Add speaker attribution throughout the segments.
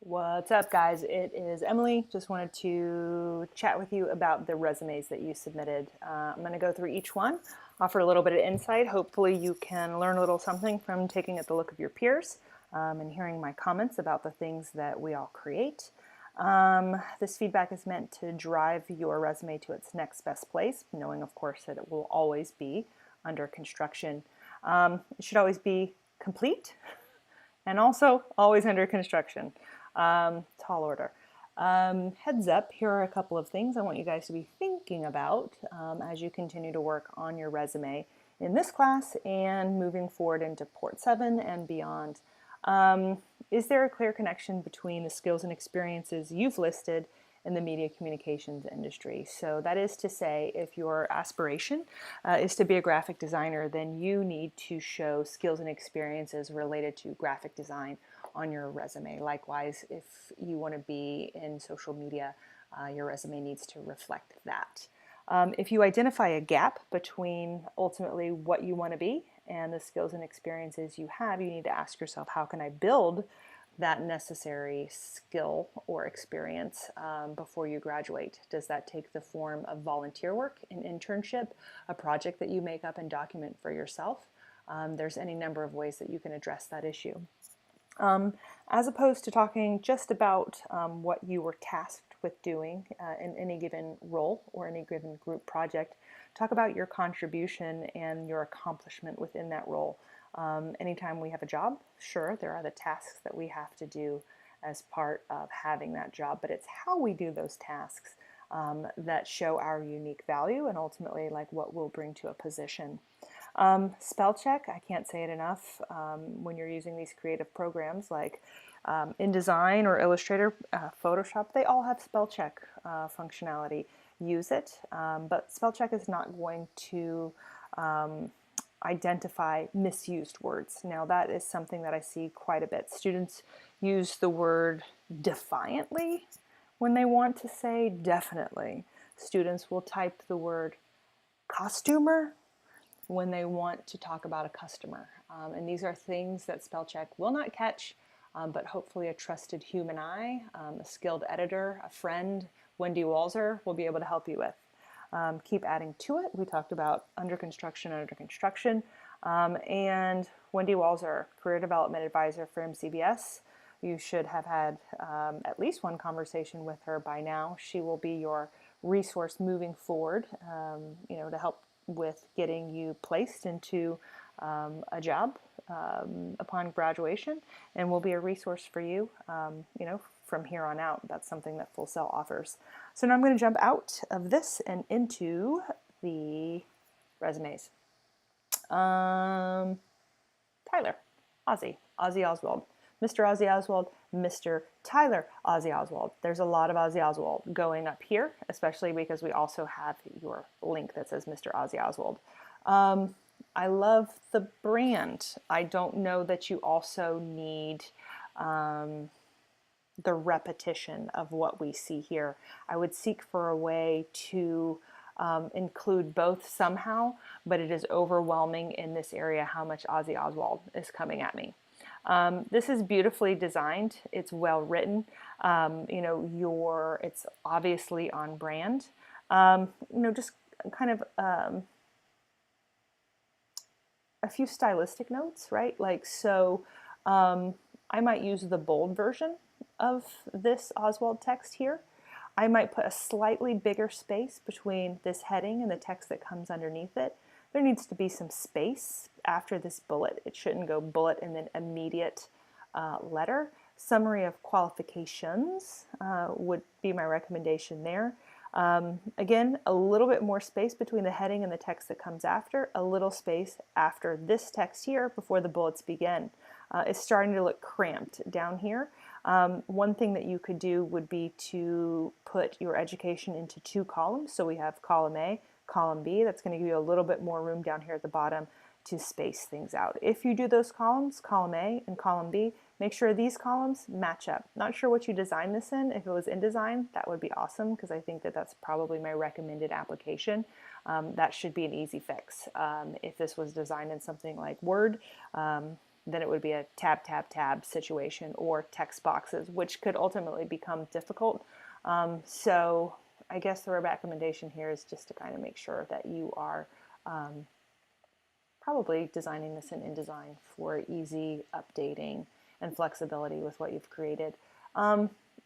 Speaker 1: What's up, guys? It is Emily. Just wanted to chat with you about the resumes that you submitted. I'm going to go through each one, offer a little bit of insight. Hopefully, you can learn a little something from taking at the look of your peers and hearing my comments about the things that we all create. This feedback is meant to drive your resume to its next best place, knowing, of course, that it will always be under construction. It should always be complete and also always under construction. Tall order. Heads up, here are a couple of things I want you guys to be thinking about as you continue to work on your resume in this class and moving forward into Port 7 and beyond. Is there a clear connection between the skills and experiences you've listed in the media communications industry? So that is to say, if your aspiration is to be a graphic designer, then you need to show skills and experiences related to graphic design on your resume. Likewise, if you want to be in social media, your resume needs to reflect that. If you identify a gap between ultimately what you want to be and the skills and experiences you have, you need to ask yourself, how can I build that necessary skill or experience before you graduate? Does that take the form of volunteer work, an internship, a project that you make up and document for yourself? There's any number of ways that you can address that issue. As opposed to talking just about what you were tasked with doing in any given role or any given group project, talk about your contribution and your accomplishment within that role. Anytime we have a job, sure, there are the tasks that we have to do as part of having that job, but it's how we do those tasks that show our unique value and ultimately like what we'll bring to a position. Spell check, I can't say it enough. When you're using these creative programs like InDesign or Illustrator, Photoshop, they all have spell check functionality. Use it, but spell check is not going to identify misused words. Now that is something that I see quite a bit. Students use the word defiantly when they want to say definitely. Students will type the word costumer when they want to talk about a customer. And these are things that spell check will not catch, but hopefully a trusted human eye, a skilled editor, a friend, Wendy Walzer will be able to help you with. Keep adding to it. We talked about under construction, and Wendy Walzer, Career Development Advisor for MCBS. You should have had at least one conversation with her by now. She will be your resource moving forward, to help with getting you placed into a job upon graduation, and will be a resource for you, from here on out. That's something that Full Sail offers. So now I'm going to jump out of this and into the resumes. Tyler, Ozzy Oswald, Mr. Ozzy Oswald, Mr. Tyler Ozzy Oswald. There's a lot of Ozzy Oswald going up here, especially because we also have your link that says Mr. Ozzy Oswald. I love the brand. I don't know that you also need the repetition of what we see here. I would seek for a way to include both somehow, but it is overwhelming in this area how much Ozzy Oswald is coming at me. This is beautifully designed. It's well written. It's obviously on brand. Just kind of a few stylistic notes, right? I might use the bold version of this Oswald text here. I might put a slightly bigger space between this heading and the text that comes underneath it. There needs to be some space after this bullet. It shouldn't go bullet and then immediate letter. Summary of qualifications would be my recommendation there. Again, a little bit more space between the heading and the text that comes after, a little space after this text here before the bullets begin. It's starting to look cramped down here. One thing that you could do would be to put your education into two columns. So we have column A, column B. That's going to give you a little bit more room down here at the bottom to space things out. If you do those columns, column A and column B, make sure these columns match up. Not sure what you designed this in. If it was InDesign, that would be awesome, because I think that that's probably my recommended application. That should be an easy fix. If this was designed in something like Word, then it would be a tab, tab, tab situation, or text boxes, which could ultimately become difficult. So I guess the recommendation here is just to kind of make sure that you are probably designing this in InDesign for easy updating and flexibility with what you've created.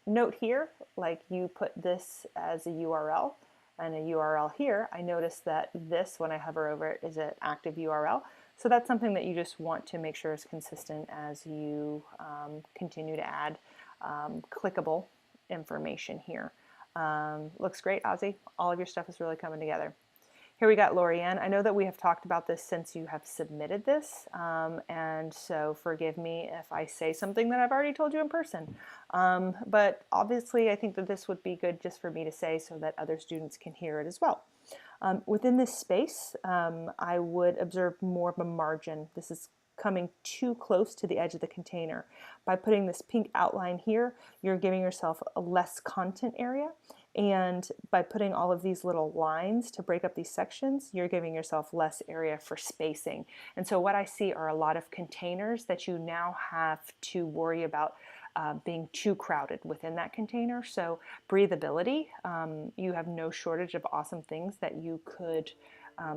Speaker 1: Note here, like you put this as a URL and a URL here, I notice that this, when I hover over it, is an active URL. So that's something that you just want to make sure is consistent as you continue to add clickable information here. Looks great, Ozzy. All of your stuff is really coming together. Here we got Lorianne. I know that we have talked about this since you have submitted this, and so forgive me if I say something that I've already told you in person. But obviously I think that this would be good just for me to say so that other students can hear it as well. Within this space, I would observe more of a margin. This is coming too close to the edge of the container. By putting this pink outline here, you're giving yourself a less content area. And by putting all of these little lines to break up these sections, you're giving yourself less area for spacing. And so what I see are a lot of containers that you now have to worry about being too crowded within that container. So breathability, you have no shortage of awesome things that you could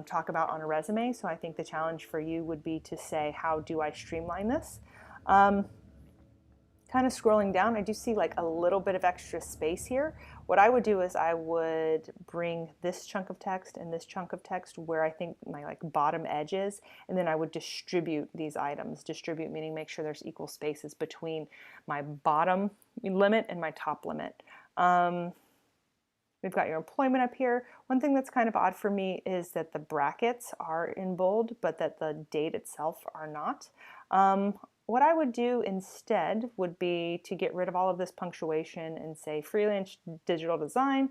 Speaker 1: talk about on a resume. So I think the challenge for you would be to say, how do I streamline this? Kind of scrolling down, I do see like a little bit of extra space here. What I would do is I would bring this chunk of text and this chunk of text where I think my like bottom edge is, and then I would distribute these items. Distribute meaning make sure there's equal spaces between my bottom limit and my top limit. We've got your employment up here. One thing that's kind of odd for me is that the brackets are in bold, but that the date itself are not. What I would do instead would be to get rid of all of this punctuation and say freelance digital design,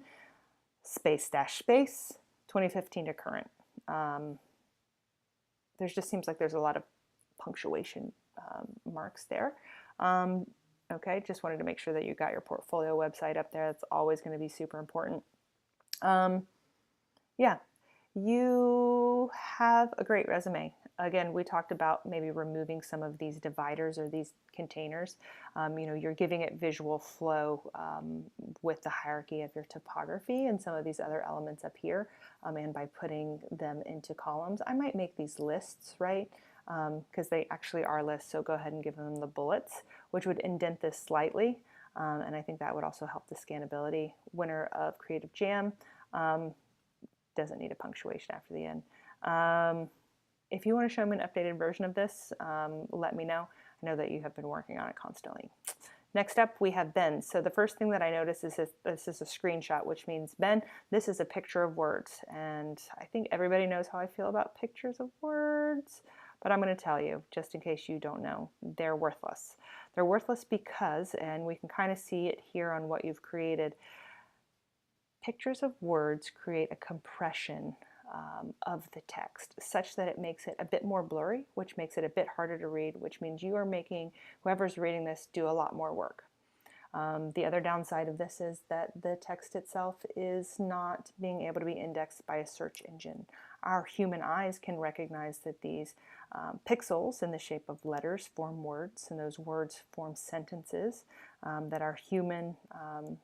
Speaker 1: space dash space, 2015 to current. There just seems like there's a lot of punctuation marks there. Okay, just wanted to make sure that you got your portfolio website up there. That's always going to be super important. Yeah, you have a great resume. Again, we talked about maybe removing some of these dividers or these containers. You know, you're giving it visual flow with the hierarchy of your typography and some of these other elements up here, and by putting them into columns. I might make these lists, right? Because they actually are lists, so go ahead and give them the bullets, which would indent this slightly, and I think that would also help the scannability. Winner of Creative Jam doesn't need a punctuation after the end. If you want to show me an updated version of this, let me know. I know that you have been working on it constantly. Next up, we have Ben. So the first thing that I notice is this is a screenshot, which means, Ben, this is a picture of words. And I think everybody knows how I feel about pictures of words, but I'm going to tell you, just in case you don't know, they're worthless. They're worthless because, and we can kind of see it here on what you've created, pictures of words create a compression of the text such that it makes it a bit more blurry, which makes it a bit harder to read, which means you are making whoever's reading this do a lot more work. The other downside of this is that the text itself is not being able to be indexed by a search engine. Our human eyes can recognize that these pixels in the shape of letters form words, and those words form sentences that our human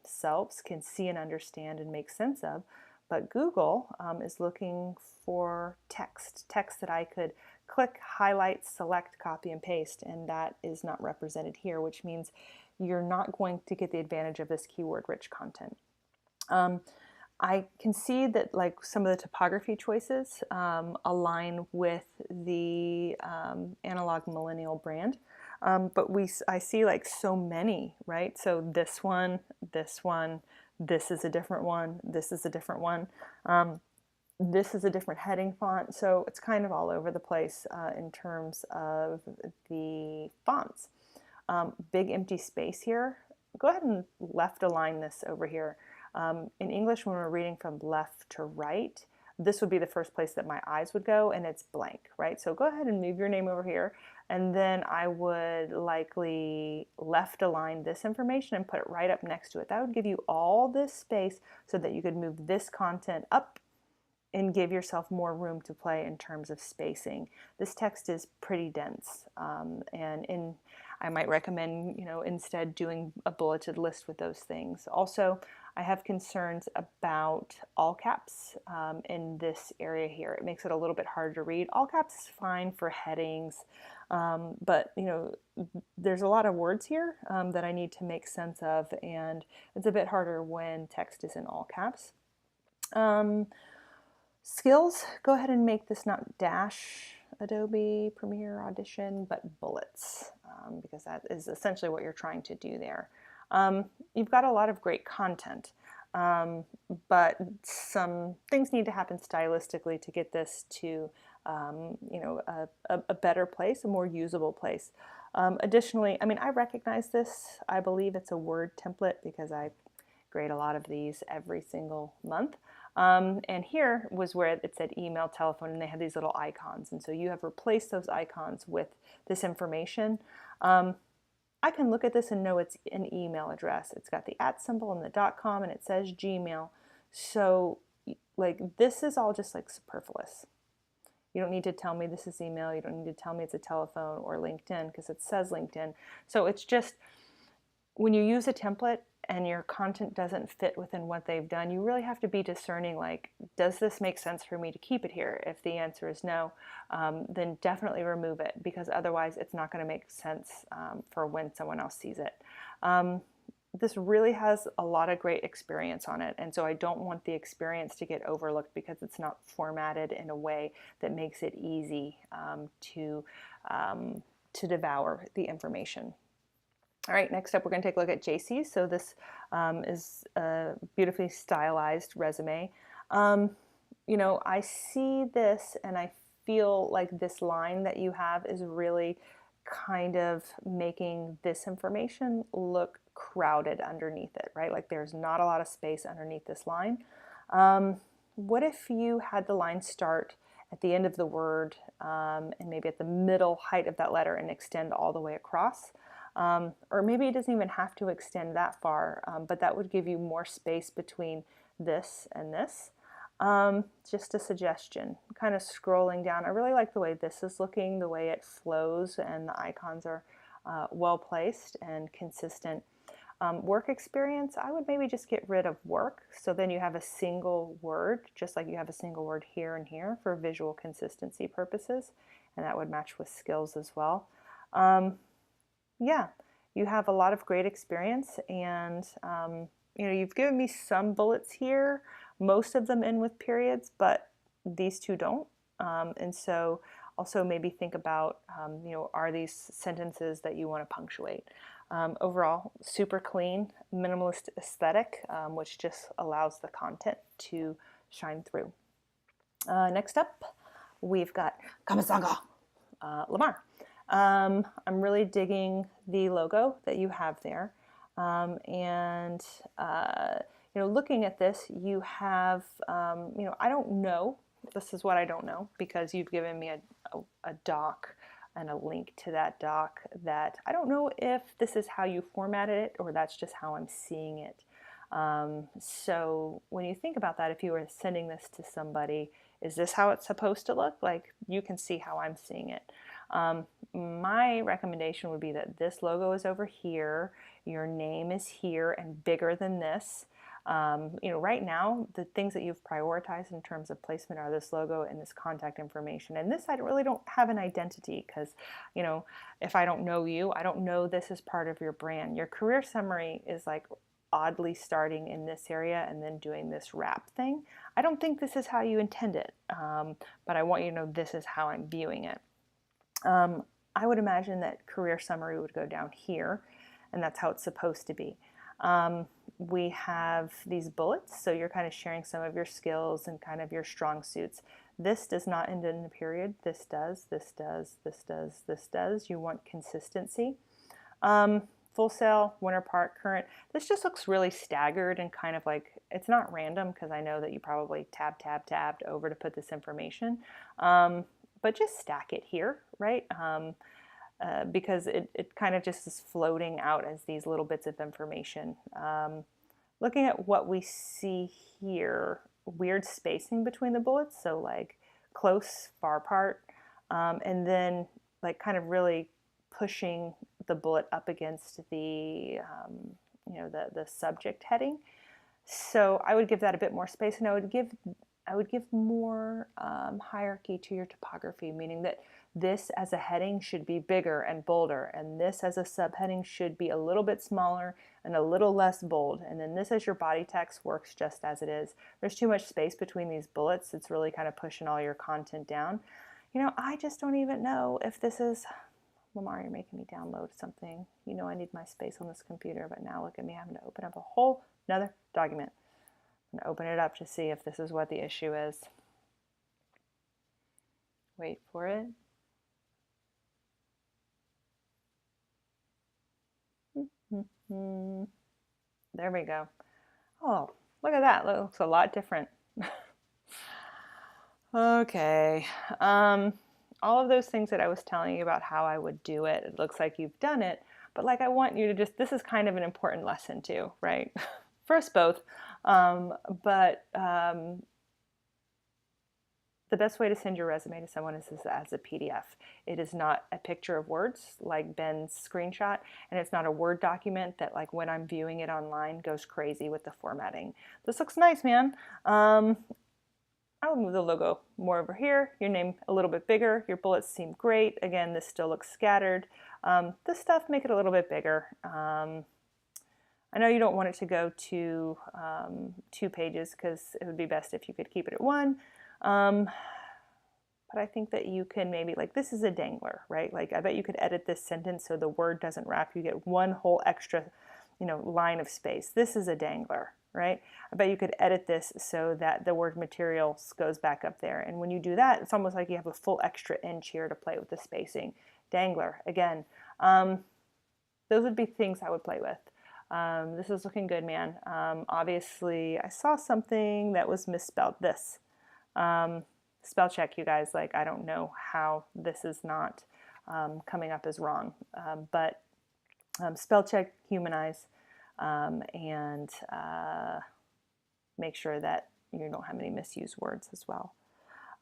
Speaker 1: selves can see and understand and make sense of. But Google is looking for text that I could click, highlight, select, copy, and paste, and that is not represented here, which means you're not going to get the advantage of this keyword-rich content. I can see that like some of the typography choices align with the Analog Millennial brand, but I see like so many, right? So this one, this is a different one, this is a different one, this is a different heading font, so it's kind of all over the place in terms of the fonts. Big empty space here. Go ahead and left align this over here. In English, when we're reading from left to right, this would be the first place that my eyes would go, and it's blank, right? So go ahead and move your name over here, and then I would likely left align this information and put it right up next to it. That would give you all this space so that you could move this content up and give yourself more room to play in terms of spacing. This text is pretty dense, and I might recommend, instead doing a bulleted list with those things. Also, I have concerns about all caps in this area here. It makes it a little bit harder to read. All caps is fine for headings, but there's a lot of words here that I need to make sense of, and it's a bit harder when text is in all caps. Skills, go ahead and make this not dash Adobe Premiere Audition, but bullets, because that is essentially what you're trying to do there. You've got a lot of great content, but some things need to happen stylistically to get this to a better place, a more usable place. Additionally, I recognize this. I believe it's a Word template because I grade a lot of these every single month. And here was where it said email, telephone, and they had these little icons. And so you have replaced those icons with this information. I can look at this and know it's an email address. It's got the @ symbol and the .com, and it says Gmail. So this is all just superfluous. You don't need to tell me this is email. You don't need to tell me it's a telephone or LinkedIn because it says LinkedIn. So it's just, when you use a template and your content doesn't fit within what they've done, you really have to be discerning, does this make sense for me to keep it here? If the answer is no, then definitely remove it, because otherwise it's not going to make sense for when someone else sees it. This really has a lot of great experience on it, and so I don't want the experience to get overlooked because it's not formatted in a way that makes it easy to devour the information. All right, next up we're going to take a look at JCs. So this is a beautifully stylized resume. I see this and I feel like this line that you have is really kind of making this information look crowded underneath it, right? There's not a lot of space underneath this line. What if you had the line start at the end of the word and maybe at the middle height of that letter and extend all the way across? Or maybe it doesn't even have to extend that far, but that would give you more space between this and this. Just a suggestion, kind of scrolling down. I really like the way this is looking, the way it flows, and the icons are well placed and consistent. Work experience, I would maybe just get rid of work, so then you have a single word, just like you have a single word here and here for visual consistency purposes, and that would match with skills as well. Yeah, you have a lot of great experience, and you've given me some bullets here, most of them in with periods, but these two don't. And so also maybe think about, are these sentences that you want to punctuate? Overall, super clean, minimalist aesthetic, which just allows the content to shine through. Next up, we've got Kamisanga, Lamar. I'm really digging the logo that you have there. And looking at this, you have, I don't know, this is what I don't know, because you've given me a doc and a link to that doc that I don't know if this is how you formatted it or that's just how I'm seeing it. So when you think about that, if you were sending this to somebody, is this how it's supposed to look? You can see how I'm seeing it. My recommendation would be that this logo is over here, your name is here and bigger than this. Right now, the things that you've prioritized in terms of placement are this logo and this contact information. And this, I really don't have an identity because, if I don't know you, I don't know this is part of your brand. Your career summary is oddly starting in this area and then doing this wrap thing. I don't think this is how you intend it, but I want you to know this is how I'm viewing it. I would imagine that career summary would go down here, and that's how it's supposed to be. We have these bullets, so you're kind of sharing some of your skills and kind of your strong suits. This does not end in a period. This does, this does, this does, this does. You want consistency. Full sail, winter park, current. This just looks really staggered and kind of it's not random because I know that you probably tabbed over to put this information. But just stack it here, right? Because it kind of just is floating out as these little bits of information. Looking at what we see here, weird spacing between the bullets, so like close, far apart, and then like kind of really pushing the bullet up against the the subject heading. So I would give that a bit more space, and I would give more hierarchy to your topography, meaning that this as a heading should be bigger and bolder, and this as a subheading should be a little bit smaller and a little less bold, and then this as your body text works just as it is. There's too much space between these bullets. It's really kind of pushing all your content down. I just don't even know if this is, Lamar, you're making me download something. I need my space on this computer, but now look at me having to open up a whole another document. I'm going to open it up to see if this is what the issue is. Wait for it. There we go. Oh, look at that. It looks a lot different. Okay. All of those things that I was telling you about how I would do it, it looks like you've done it, but like I want you to just, this is kind of an important lesson too, right? For us both. The best way to send your resume to someone is as a PDF. It is not a picture of words like Ben's screenshot, and it's not a Word document that like when I'm viewing it online goes crazy with the formatting. This looks nice, man. I'll move the logo more over here, your name a little bit bigger, your bullets seem great. Again, this still looks scattered. This stuff, make it a little bit bigger. I know you don't want it to go to 2 pages because it would be best if you could keep it at 1. But I think that you can maybe, like, this is a dangler, right? Like, I bet you could edit this sentence so the word doesn't wrap. You get one whole extra, line of space. This is a dangler, right? I bet you could edit this so that the word material goes back up there. And when you do that, it's almost like you have a full extra inch here to play with the spacing. Dangler, again. Those would be things I would play with. This is looking good, man. Obviously, I saw something that was misspelled. This. Spell check, you guys. Like, I don't know how this is not coming up as wrong. But spell check, humanize, and make sure that you don't have any misused words as well.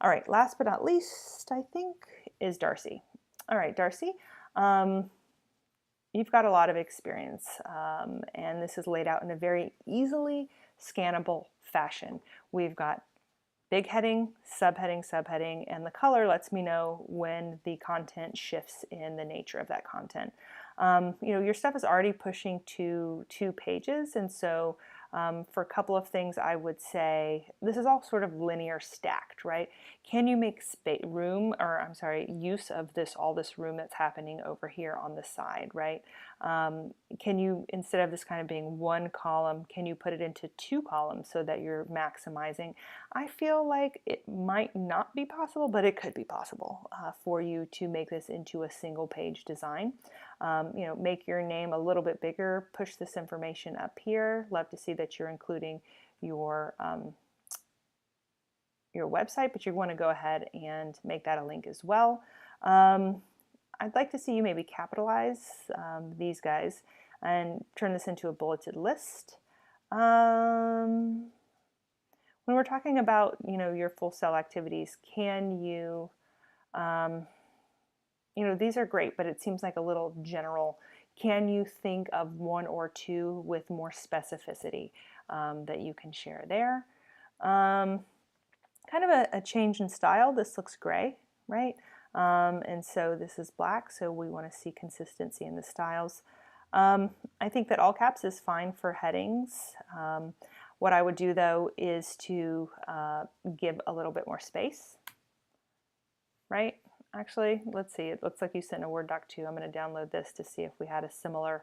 Speaker 1: All right, last but not least, I think, is Darcy. All right, Darcy. You've got a lot of experience, and this is laid out in a very easily scannable fashion. We've got big heading, subheading, subheading, and the color lets me know when the content shifts in the nature of that content. Your stuff is already pushing to 2 pages, and so for a couple of things, I would say this is all sort of linear stacked, right? Can you make use of all this room that's happening over here on the side, right? Can you, instead of this kind of being 1 column, can you put it into 2 columns so that you're maximizing? I feel like it might not be possible, but it could be possible for you to make this into a single page design. Make your name a little bit bigger, push this information up here. Love to see that you're including your website, but you want to go ahead and make that a link as well. I'd like to see you maybe capitalize these guys and turn this into a bulleted list. When we're talking about, your full cell activities, can you, these are great, but it seems like a little general. Can you think of 1 or 2 with more specificity that you can share there? Kind of a change in style. This looks gray, right? And so this is black, so we want to see consistency in the styles. I think that all caps is fine for headings. What I would do, though, is to give a little bit more space, right? Actually, let's see. It looks like you sent a Word doc too. I'm going to download this to see if we had a similar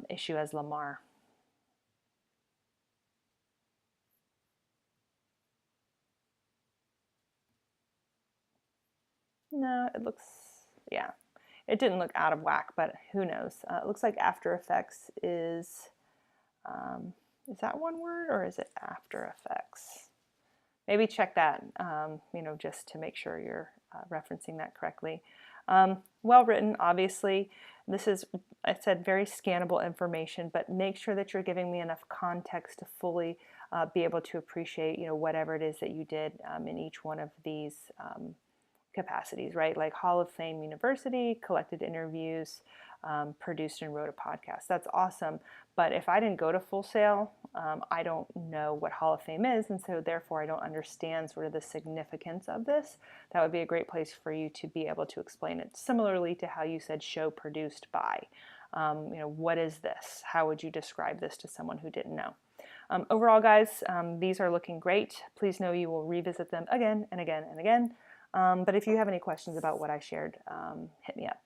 Speaker 1: issue as Lamar. No, it looks, yeah, it didn't look out of whack, but who knows? It looks like After Effects is that 1 word or is it After Effects? Maybe check that, just to make sure you're referencing that correctly. Well written, obviously. This is, I said, very scannable information, but make sure that you're giving me enough context to fully be able to appreciate, whatever it is that you did in each one of these capacities, right? Like Hall of Fame University, collected interviews, produced and wrote a podcast. That's awesome. But if I didn't go to Full Sail, I don't know what Hall of Fame is, and so therefore I don't understand sort of the significance of this. That would be a great place for you to be able to explain it. Similarly to how you said show produced by. What is this? How would you describe this to someone who didn't know? Overall, guys, these are looking great. Please know you will revisit them again and again and again. But if you have any questions about what I shared, hit me up.